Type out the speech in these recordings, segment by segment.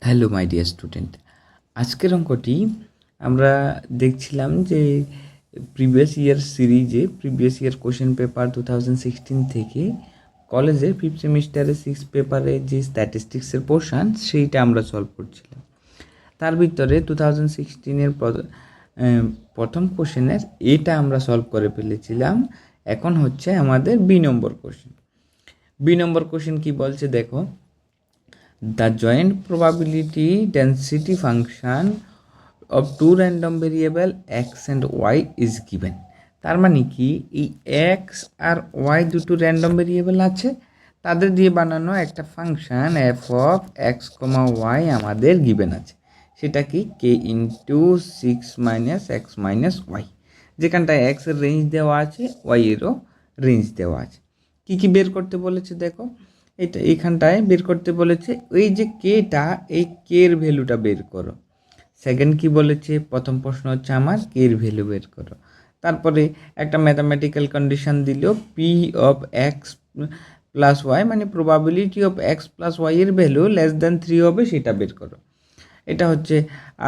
Hello my dear student, আজকের অঙ্কটি আমরা দেখছিলাম যে প্রিভিয়াস ইয়ার সিরিজে প্রিভিয়াস ইয়ার কোশ্চেন পেপার 2016 থেকে কলেজের ফিফথ সেমিস্টারের 6 পেপারে যে স্ট্যাটিস্টিক্সের পোর্শন সেইটা আমরা সলভ করছিলাম। তার ভিতরে 2016-এর প্রথম কোশ্চেনের এটা আমরা সলভ করে ফেলেছিলাম। এখন হচ্ছে আমাদের বি নম্বর কোশ্চেন কি বলছে দেখো। The joint probability density function of two random variable x and y is given. তার মানে কি এই x আর y দুটো র্যান্ডম ভেরিয়েবল আছে, তাদের দিয়ে বানানো একটা function f of x, y আমাদের গিভেন আছে। সেটা কি k into 6 minus x minus y, যেখানটায় x এর রেঞ্জ দেওয়া আছে, y এরও রেঞ্জ দেওয়া আছে। কি কি বের করতে বলেছে দেখো, এটা এইখানটায় বের করতে বলেছে ওই যে কেটা, এই কের ভ্যালুটা বের করো। সেকেন্ড কি বলেছে, প্রথম প্রশ্ন হচ্ছে আমার কের ভ্যালু বের করো। তারপরে একটা ম্যাথামেটিক্যাল কন্ডিশন দিল P of x plus Y, মানে probability of x plus Y এর ভ্যালু লেস দ্যান 3 হবে, সেটা বের করো। এটা হচ্ছে।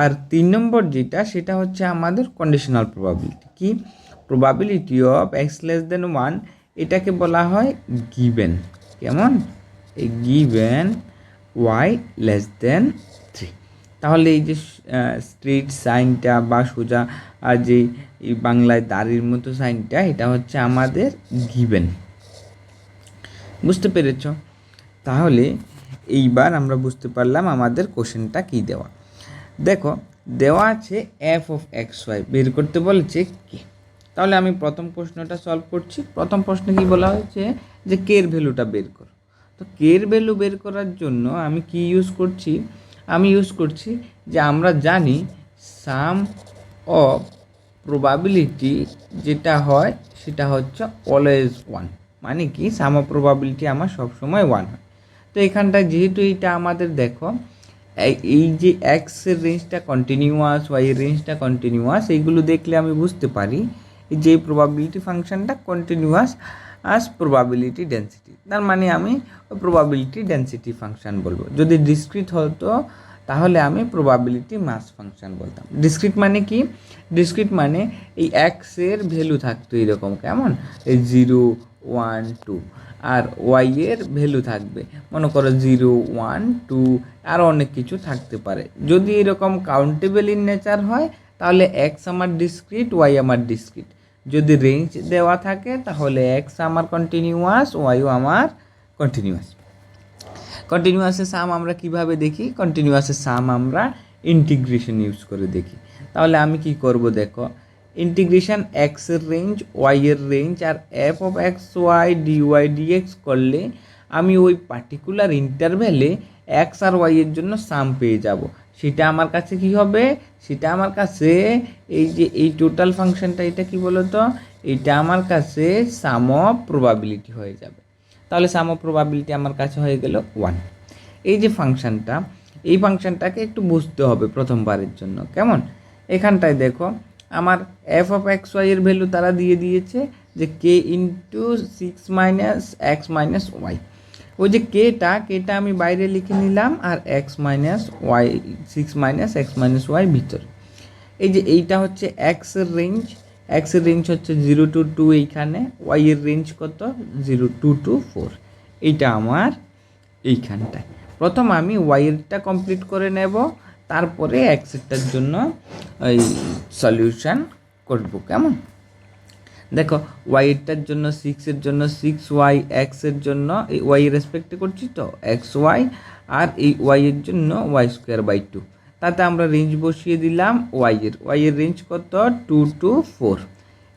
আর 3 নম্বর যেটা, সেটা হচ্ছে আমাদের কন্ডিশনাল প্রবাবিলিটি। কি probability of x less than 1, এটাকে বলা হয় গিভেন। কেমন? এই গিভেন ওয়াই লেস দেন 3। তাহলে এই যে স্ট্রেট সাইনটা বা সোজা যে এই বাংলায় দাড়ির মতো সাইনটা, এটা হচ্ছে আমাদের গিভেন। বুঝতে পেরেছ? তাহলে এইবার আমরা বুঝতে পারলাম আমাদের কোশ্চেনটা কি দেওয়া। দেখো দেওয়া আছে এফ অফ এক্স ওয়াই, বের করতে বলেছে কে। তাহলে আমি প্রথম প্রশ্নটা সলভ করছি। প্রথম প্রশ্নে কি বলা হয়েছে যে কের ভ্যালুটা বের করো। তো কের ভ্যালু বের করার জন্য আমি কি ইউজ করছি, আমি ইউজ করছি যে আমরা জানি সাম অফ প্রবাবিলিটি যেটা হয় সেটা হচ্ছে অলওয়েজ 1, মানে কি সাম অফ প্রবাবিলিটি আমার সবসময় 1 হয়। তো এখানটায় যেহেতু এইটা আমাদের দেখো এই যে এক্সের রেঞ্জটা কন্টিনিউয়াস, ওয়াইয়ের রেঞ্জটা কন্টিনিউয়াস, এইগুলো দেখলে আমি বুঝতে পারি যে প্রবাবিলিটি ফাংশনটা কন্টিনিউয়াস আস প্রবাবিলিটি ডেন্সিটি। তার মানে আমি প্রবাবিলিটি ডেন্সিটি ফাংশন বলবো। যদি ডিসক্রিট হতো তাহলে আমি প্রবাবিলিটি মাস ফাংশন বলতাম। ডিসক্রিট মানে কি? ডিসক্রিট মানে এই এক্সের ভ্যালু থাকতো এরকম, কেমন এই 0, 1, 2, আর ওয়াইয়ের ভ্যালু থাকবে মনে করো 0, 1, 2, আরও অনেক কিছু থাকতে পারে। যদি এরকম কাউন্টেবল ইন নেচার হয় তাহলে এক্স আমার ডিসক্রিট, ওয়াই আমার ডিসক্রিট। যদি রেঞ্জ দেওয়া থাকে তাহলে এক্স আমার কন্টিনিউয়াস, ওয়াইও আমার কন্টিনিউয়াস। কন্টিনিউয়াসের সাম আমরা কিভাবে দেখি? কন্টিনিউয়াসের সাম আমরা ইন্টিগ্রেশন ইউজ করে দেখি। তাহলে আমি কি করব দেখো, ইন্টিগ্রেশন এক্সের রেঞ্জ, ওয়াইয়ের রেঞ্জ আর F of x y dy dx করলে আমি ওই পার্টিকুলার ইন্টারভ্যালে এক্স আর ওয়াইয়ের জন্য সাম পেয়ে যাব। সেটা আমার কাছে কি হবে? সেটা আমার কাছে এই যে এই টোটাল ফাংশনটা, এটা কি বলতো, এটা আমার কাছে সাম অফ প্রবাবিলিটি হয়ে যাবে। তাহলে সাম অফ প্রবাবিলিটি আমার কাছে হয়ে গেল 1। এই যে ফাংশনটা, এই ফাংশনটাকে একটু বুঝতে হবে প্রথমবারের জন্য, কেমন? এখানটায় দেখো আমার এফ অফ এক্স ওয়াই এর ভ্যালু তারা দিয়ে দিয়েছে যে K into 6 minus x minus Y. ওই যে কেটা আমি বাইরে লিখে নিলাম, আর X minus Y 6 minus x minus Y ভিতরে। এই যে এইটা হচ্ছে এক্সের রেঞ্জ, এক্সের রেঞ্জ হচ্ছে 0 to 2 এইখানে, ওয়াইয়ের রেঞ্জ কত 0 to 4, এইটা আমার এইখানটায়। প্রথম আমি ওয়াইয়েরটা কমপ্লিট করে নেব, তারপরে এক্সেরটার জন্য ওই সলিউশন করব, কেমন? দেখো ওয়াইটার জন্য 6-এর জন্য 6y, এক্সের জন্য এই ওয়াই রেসপেক্টে করছি তো এক্স ওয়াই, আর এই ওয়াইয়ের জন্য y²/2। তাতে আমরা রেঞ্জ বসিয়ে দিলাম ওয়াইয়ের রেঞ্জ কত 2 to 4।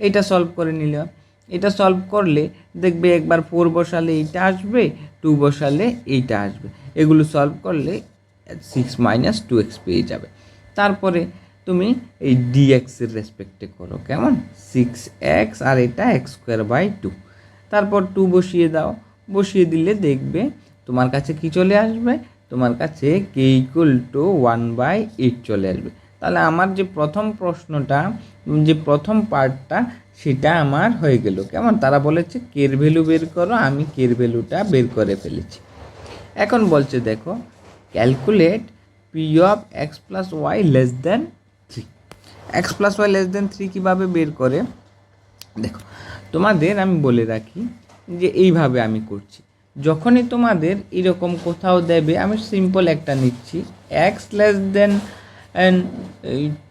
এটা সলভ করে নিলাম। এটা সলভ করলে দেখবে একবার 4 বসালে এইটা আসবে, 2 বসালে এইটা আসবে। এগুলো সলভ করলে 6 মাইনাস 2x পেয়ে যাবে। তারপরে তুমি এই ডিএক্সের রেসপেক্টে করো, কেমন 6x আর এটা x²/2। তারপর 2 বসিয়ে দাও, বসিয়ে দিলে দেখবে তোমার কাছে কি চলে আসবে, তোমার কাছে k = 1/8 চলে আসবে। তাহলে আমার যে প্রথম প্রশ্নটা, যে প্রথম পার্টটা, সেটা আমার হয়ে গেল, কেমন? তারা বলেছে কের ভ্যালু বের করো, আমি কের ভ্যালুটা বের করে ফেলেছি। এখন বলছে দেখো calculate P of x plus y less than 3। X plus y less than 3 কীভাবে বের করে দেখো, তোমাদের আমি বলে রাখি যে এইভাবে আমি করছি। যখনই তোমাদের এরকম কোথাও দেবে, আমি সিম্পল একটা নিচ্ছি, এক্স লেস দেন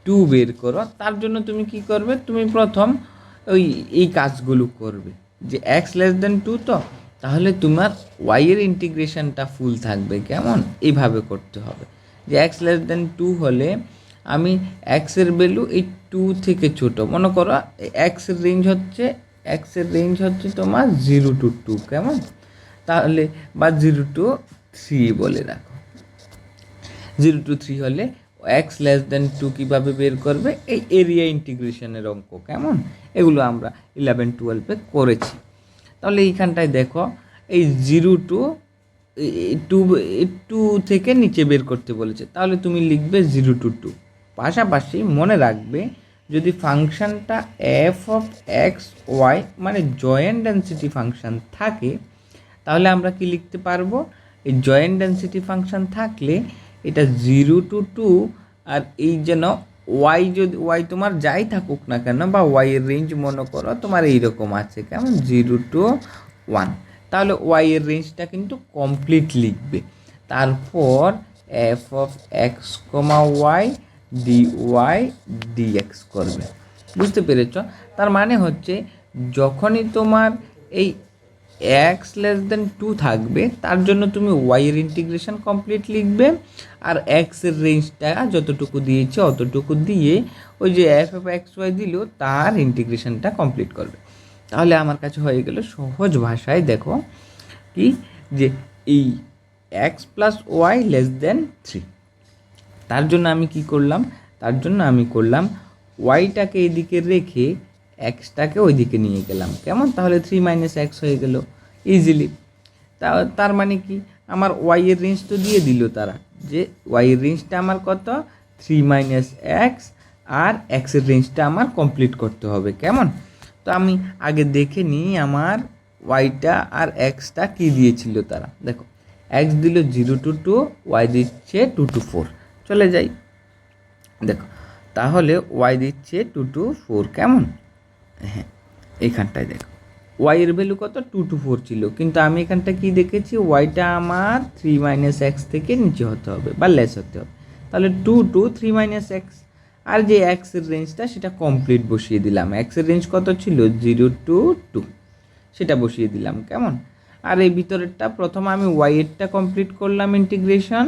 2 বের করো। তার জন্য তুমি কি করবে, তুমি প্রথম এই কাজগুলো করবে যে এক্স লেস দেন 2, তো তাহলে তোমার ওয়াইয়ের ইন্টিগ্রেশনটা ফুল থাকবে। কেমন, এইভাবে করতে হবে যে এক্স লেস দেন 2 হলে আমি এক্সের ভ্যালু এই 2 থেকে ছোট মনে করো, এক্সের রেঞ্জ হচ্ছে তোমার 0 to 2। কেমন, তাহলে বা 0 to 3 বলে রাখো। 0 to 3 হলে এক্স লেস দেন 2 কীভাবে বের করবে, এই এরিয়া ইন্টিগ্রেশনের অঙ্ক। কেমন, এগুলো আমরা 11-12 করেছি। তাহলে এইখানটায় দেখো, এই 0 to 2 থেকে নিচে বের করতে বলেছে, তাহলে তুমি লিখবে 0 to 2। পাশাপাশি মনে রাখবে, যদি ফাংশনটা এফ অফ এক্স ওয়াই মানে জয়েন্ট ডেন্সিটি ফাংশন থাকে, তাহলে আমরা কি লিখতে পারবো, এই জয়েন্ট ডেন্সিটি ফাংশন থাকলে এটা 0 to 2, আর এই যেন ওয়াই ওয়াই তোমার যাই থাকুক না কেন, বা ওয়াইয়ের রেঞ্জ মনে করো তোমার এইরকম আছে, কেমন 0 to 1, তাহলে ওয়াইয়ের রেঞ্জটা কিন্তু কমপ্লিট লিখবে। তারপর F of x comma y d y dx করবে। বুঝতে পেরেছ? তার মানে হচ্ছে যখনই তোমার এই এক্স লেস দেন 2 থাকবে, তার জন্য তুমি ওয়াইয়ের ইন্টিগ্রেশন কমপ্লিট লিখবে, আর এক্সের রেঞ্জটা যতটুকু দিয়েছে অতটুকু দিয়ে ওই যে এফ অফ এক্স ওয়াই দিল তার ইন্টিগ্রেশনটা কমপ্লিট করবে। তাহলে আমার কাছে হয়ে গেল সহজ ভাষায়, দেখো কি, যে এই x plus y less than 3। তার জন্য আমি কি করলাম, ওয়াইটাকে এদিকে রেখে এক্সটাকে ওইদিকে নিয়ে গেলাম। কেমন, তাহলে 3 - x হয়ে গেল ইজিলি। তার মানে কি, আমার ওয়াইয়ের রেঞ্জ তো দিয়ে দিল তারা, যে ওয়াইয়ের রেঞ্জটা আমার কত, 3 - x, আর এক্সের রেঞ্জটা আমার কমপ্লিট করতে হবে। কেমন, তো আমি আগে দেখে নিই আমার ওয়াইটা আর এক্সটা কি দিয়েছিল তারা। দেখো, এক্স দিল 0 to 2, ওয়াই দিচ্ছে 2 to 4। চলে যাই, দেখো তাহলে ওয়াই দিচ্ছে 2 to 4। কেমন, হ্যাঁ এইখানটায় দেখো ওয়াইয়ের ভ্যালু কত, 2 to 4 ছিল, কিন্তু আমি এখানটা কি দেখেছি, ওয়াইটা আমার 3 - x থেকে নিচে হতে হবে বা লেস হতে হবে। তাহলে 2 to 3 - x, আর যে এক্সের রেঞ্জটা সেটা কমপ্লিট বসিয়ে দিলাম। এক্সের রেঞ্জ কত ছিল, 0 to 2, সেটা বসিয়ে দিলাম। কেমন, আর এই ভিতরেরটা প্রথম আমি ওয়াইয়েরটা কমপ্লিট করলাম ইন্টিগ্রেশন।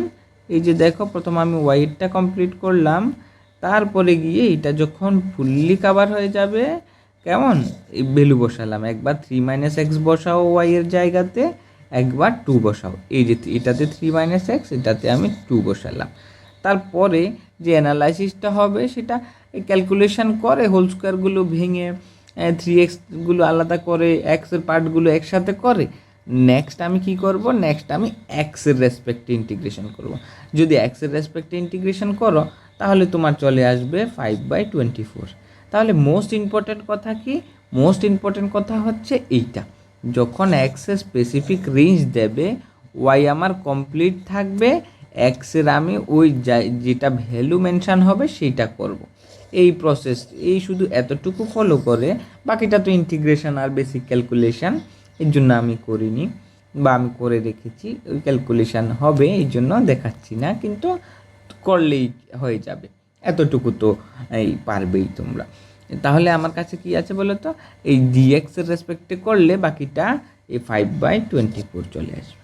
এই যে দেখো, প্রথম আমি ওয়াইয়েরটা কমপ্লিট করলাম, তারপরে গিয়ে এটা যখন ফুললি কাভার হয়ে যাবে, কেমন, এই ভ্যালু বসালাম। একবার 3 - x বসাও ওয়াইয়ের জায়গাতে, একবার 2 বসাও। এই যে এটাতে 3 - x, এটাতে আমি 2 বসালাম। তারপরে যে অ্যানালাইসিসটা হবে সেটা ক্যালকুলেশন করে হোল স্কোয়ারগুলো ভেঙে 3x আলাদা করে এক্সের পার্টগুলো একসাথে করে। নেক্সট আমি কি করব, নেক্সট আমি এক্সের রেসপেক্টে ইন্টিগ্রেশন করব। যদি এক্সের রেসপেক্টে ইন্টিগ্রেশন করো, তাহলে তোমার চলে আসবে 5/24। তাহলে মোস্ট ইম্পর্ট্যান্ট কথা কি, মোস্ট ইম্পর্ট্যান্ট কথা হচ্ছে এইটা, যখন এক্সের স্পেসিফিক রেঞ্জ দেবে, ওয়াই আমার কমপ্লিট থাকবে, এক্সের আমি ওই যেটা ভ্যালু মেনশান হবে সেইটা করব। এই প্রসেস, এই শুধু এতটুকু ফলো করে, বাকিটা তো ইন্টিগ্রেশন আর বেসিক ক্যালকুলেশন, এর জন্য আমি করিনি বা আমি করে রেখেছি। ওই ক্যালকুলেশন হবে এই জন্য দেখাচ্ছি না, কিন্তু করলেই হয়ে যাবে, এতটুকু তো এই পারবেই তোমরা। তাহলে আমার কাছে কি আছে বলো তো, এই ডিএক্সের রেসপেক্টে করলে বাকিটা এই 5/24 চলে আসবে।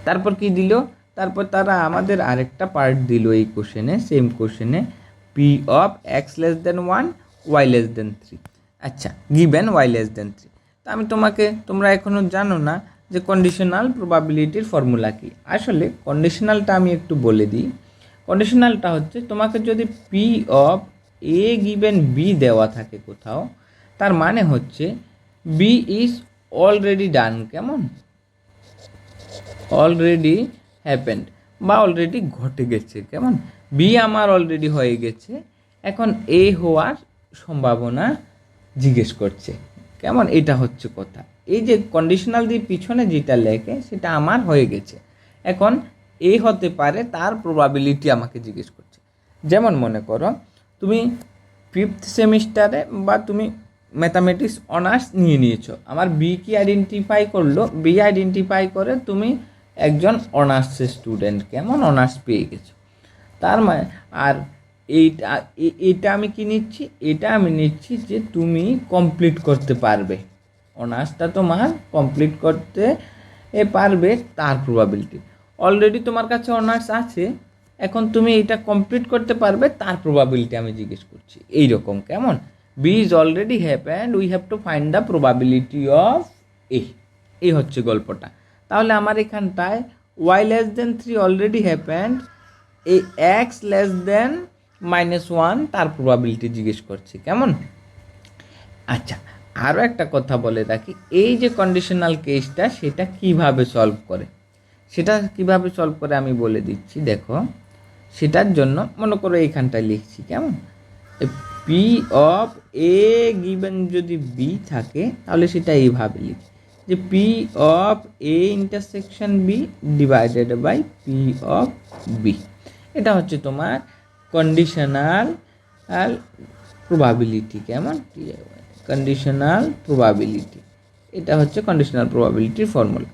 তারপর কি দিল, তারপর তারা আমাদের আরেকটা পার্ট দিল এই কোশ্চেনে, সেম কোশ্চেনে, P of x less than 1 y less than 3। আচ্ছা, গিভেন ওয়াই লেস দেন 3। তা আমি তোমরা এখনও জানো না যে কন্ডিশনাল প্রবাবিলিটির ফর্মুলা কি। আসলে কন্ডিশনালটা আমি একটু বলে দিই। কন্ডিশনালটা হচ্ছে, তোমাকে যদি P of A given B দেওয়া থাকে কোথাও, তার মানে হচ্ছে বি ইজ অলরেডি ডান। কেমন, অলরেডি হ্যাপেন্ড বা অলরেডি ঘটে গেছে। কেমন, বি আমার অলরেডি হয়ে গেছে, এখন এ হওয়ার সম্ভাবনা জিজ্ঞেস করছে। কেমন, এটা হচ্ছে কথা। এই যে কন্ডিশনাল দিয়ে পিছনে যেটা লেখে সেটা আমার হয়ে গেছে, এখন এ হতে পারে তার প্রবাবিলিটি আমাকে জিজ্ঞেস করছে। যেমন মনে করো তুমি 5th সেমিস্টারে বা তুমি ম্যাথামেটিক্স অনার্স নিয়েছো, আমার বি কি আইডেন্টিফাই করলো, বি আইডেন্টিফাই করে তুমি একজন অনার্সের স্টুডেন্ট কেমন অনার্স পেয়ে গেছো। তার মানে আর এটা আমি কি নিচ্ছি, এটা আমি নিচ্ছি যে তুমি কমপ্লিট করতে পারবে, অনার্সটা তোমার কমপ্লিট করতে পারবে তার প্রবাবিলিটি। অলরেডি তোমার কাছে অনার্স আছে, এখন তুমি এটা কমপ্লিট করতে পারবে তার প্রবাবিলিটি আমি জিজ্ঞেস করছি। এইরকম কেমন, B is already happened, we have to find the probability of A. এই হচ্ছে গল্পটা। তাহলে আমার এখানটায় Y less than 3 already happened, এই এক্স লেস দেন -1 তার প্রবাবিলিটি জিজ্ঞেস করছি কেমন। আচ্ছা, আরও একটা কথা বলে রাখি, এই যে কন্ডিশনাল কেসটা সেটা কিভাবে সলভ করে, আমি বলে দিচ্ছি। দেখো, সেটার জন্য মনে করো এইখানটায় লিখছি কেমন, পি অফ এ গিভেন যদি বি থাকে তাহলে সেটা এইভাবে লিখি যে P of A intersection B divided by P of B. এটা হচ্ছে তোমার কন্ডিশনাল প্রবাবিলিটি কেমন, কন্ডিশনাল প্রবাবিলিটি, এটা হচ্ছে কন্ডিশনাল প্রবাবিলিটির ফর্মুলা।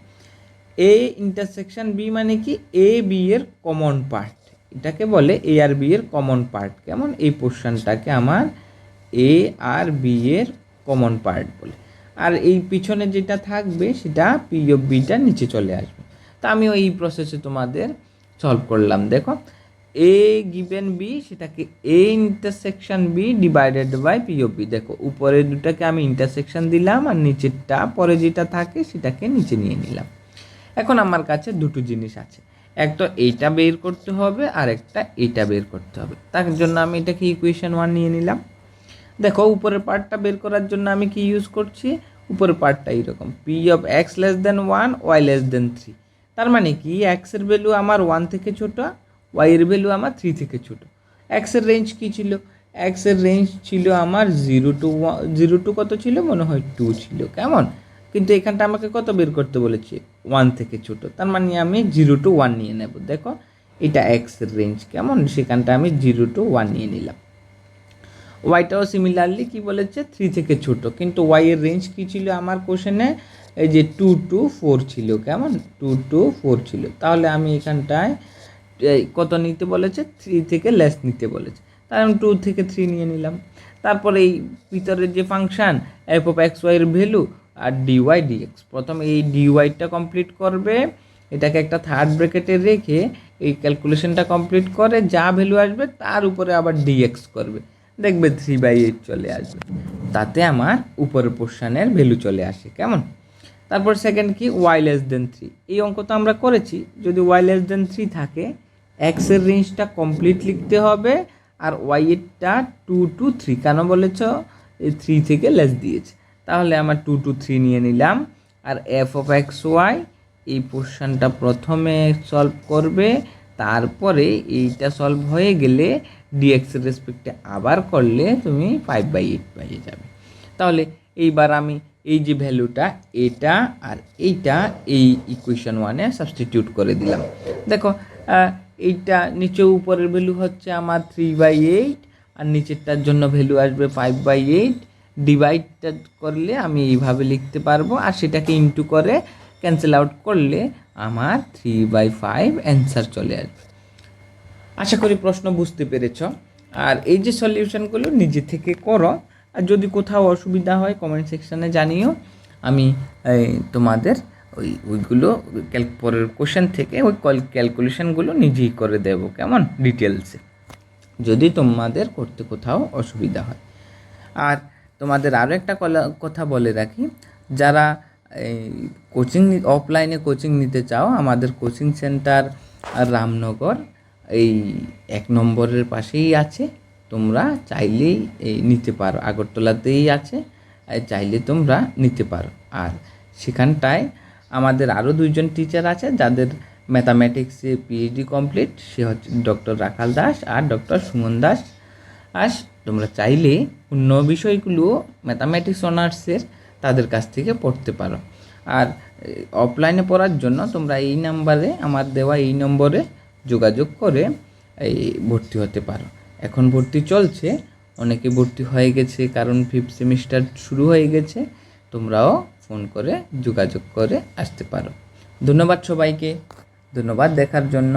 এ ইন্টারসেকশন বি মানে কি, এ বি এর কমন পার্ট, এটাকে বলে এ আর বি এর কমন পার্ট কেমন, এই পোর্শনটাকে আমার এ আর বি এর কমন পার্ট বলে। আর এই পিছনে যেটা থাকবে সেটা পি অফ বিটা নিচে চলে আসবে। তা আমিও এই প্রসেসে তোমাদের সলভ করলাম। দেখো, এ গিভেন বি সেটাকে A intersection B divided by P of B. দেখো, উপরের দুটাকে আমি ইন্টারসেকশন দিলাম আর নিচেরটা পরে যেটা থাকে সেটাকে নিচে নিয়ে নিলাম। এখন আমার কাছে দুটো জিনিস আছে, একটা এইটা বের করতে হবে আর একটা এইটা বের করতে হবে। তার জন্য আমি এটাকে ইকুয়েশন 1 নিয়ে নিলাম। দেখো, উপরের পার্টটা বের করার জন্য আমি কি ইউজ করছি, উপরের পার্টটা এইরকম, P of x less than 1 y less than 3। তার মানে কি, এক্সের ভ্যালু আমার 1 থেকে ছোটো, ওয়াইয়ের ভ্যালু আমার 3 থেকে ছোটো। এক্সের রেঞ্জ কী ছিল, এক্সের রেঞ্জ ছিল আমার 0 টু কত ছিল, মনে হয় 2 ছিল কেমন। কিন্তু এখানটা আমাকে কত বের করতে বলেছে, 1 থেকে ছোটো, তার মানে আমি 0 টু 1 নিয়ে নেব। দেখো, এটা এক্সের রেঞ্জ কেমন, সেখানটা আমি 0 টু 1 নিয়ে নিলাম। ওয়াইটাও সিমিলারলি কি বলেছে, 3 থেকে ছোটো, কিন্তু ওয়াইয়ের রেঞ্জ কী ছিল আমার কোশ্চেনে, এই যে 2 টু 4 ছিল কেমন, 2 টু 4 ছিল। তাহলে আমি এখানটায় কত নিতে বলেছে, 3 থেকে লেস নিতে বলেছে, তাই আমি 2 থেকে 3 নিয়ে নিলাম। তারপরে এই ভিতরের যে ফাংশান এফ অফ এক্স ওয়াইয়ের ভ্যালু আর ডিওয়াই ডিএক্স, প্রথমে এই ডিওয়াইটা কমপ্লিট করবে, এটাকে একটা থার্ড ব্র্যাকেটে রেখে এই ক্যালকুলেশনটা কমপ্লিট করে যা ভ্যালু আসবে তার উপরে আবার ডিএক্স করবে, দেখবে 3/8 চলে আসবে, তাতে আমার উপরের পোর্শনের ভ্যালু চলে আসে কেমন। তারপর সেকেন্ড কি, ওয়াই লেস দেন 3, এই অঙ্ক তো আমরা করেছি, যদি ওয়াই লেস দেন 3 থাকে এক্সের রেঞ্জটা কমপ্লিট লিখতে হবে আর ওয়াইয়েরটা 2 টু 3, কেন বলেছ, এই 3 থেকে লেস দিয়েছে, তাহলে আমার 2 টু 3 নিয়ে নিলাম। আর এফ অফ এক্স ওয়াই এই পোর্শনটা প্রথমে সলভ করবে, তারপরে এইটা সলভ হয়ে গেলে ডিএক্সের রেসপেক্টে আবার করলে তুমি 5/8 পেয়ে যাবে। তাহলে এইবার আমি এই যে ভ্যালুটা এটা আর এইটা এই ইকুয়েশন 1-এ সাবস্টিটিউট করে দিলাম। দেখো, এইটা নিচে উপরের ভ্যালু হচ্ছে আমার 3/8 আর নিচেরটার জন্য ভ্যালু আসবে 5/8, ডিভাইডটা করলে আমি এইভাবে লিখতে পারবো আর সেটাকে ইনটু করে ক্যান্সেল আউট করলে আমার 3/5 অ্যান্সার চলে আসবে। আশা করি প্রশ্ন বুঝতে পেরেছ। আর এই যে সলিউশনগুলো নিজে থেকে করো, আর যদি কোথাও অসুবিধা হয় কমেন্ট সেকশানে জানিও, আমি তোমাদের ওইগুলো পরের কোশ্চেন থেকে ওই ক্যালকুলেশনগুলো নিজেই করে দেবো কেমন, ডিটেলসে, যদি তোমাদের করতে কোথাও অসুবিধা হয়। আর তোমাদের আরও একটা কথা বলে রাখি, যারা কোচিং অফলাইনে কোচিং নিতে চাও, আমাদের কোচিং সেন্টার রামনগর এই 1 নম্বরের পাশেই আছে, তোমরা চাইলেই নিতে পারো, আগরতলাতেই আছে, চাইলে তোমরা নিতে পারো। আর সেখানটায় আমাদের আরও 2জন টিচার আছে যাদের ম্যাথামেটিক্সে পিএইচডি কমপ্লিট, সে হচ্ছে ডক্টর রাখাল দাস আর ডক্টর সুমন দাস। তোমরা চাইলে অন্য বিষয়গুলো ম্যাথামেটিক্স অনার্সের তাদের কাছ থেকে পড়তে পারো। আর অফলাইনে পড়ার জন্য তোমরা এই নাম্বারে, আমার দেওয়া এই নম্বরে যোগাযোগ করে এই ভর্তি হতে পারো। এখন ভর্তি চলছে, অনেকে ভর্তি হয়ে গেছে, কারণ 5th সেমিস্টার শুরু হয়ে গেছে। তোমরাও ফোন করে যোগাযোগ করে আসতে পারো। ধন্যবাদ সবাইকে, ধন্যবাদ দেখার জন্য।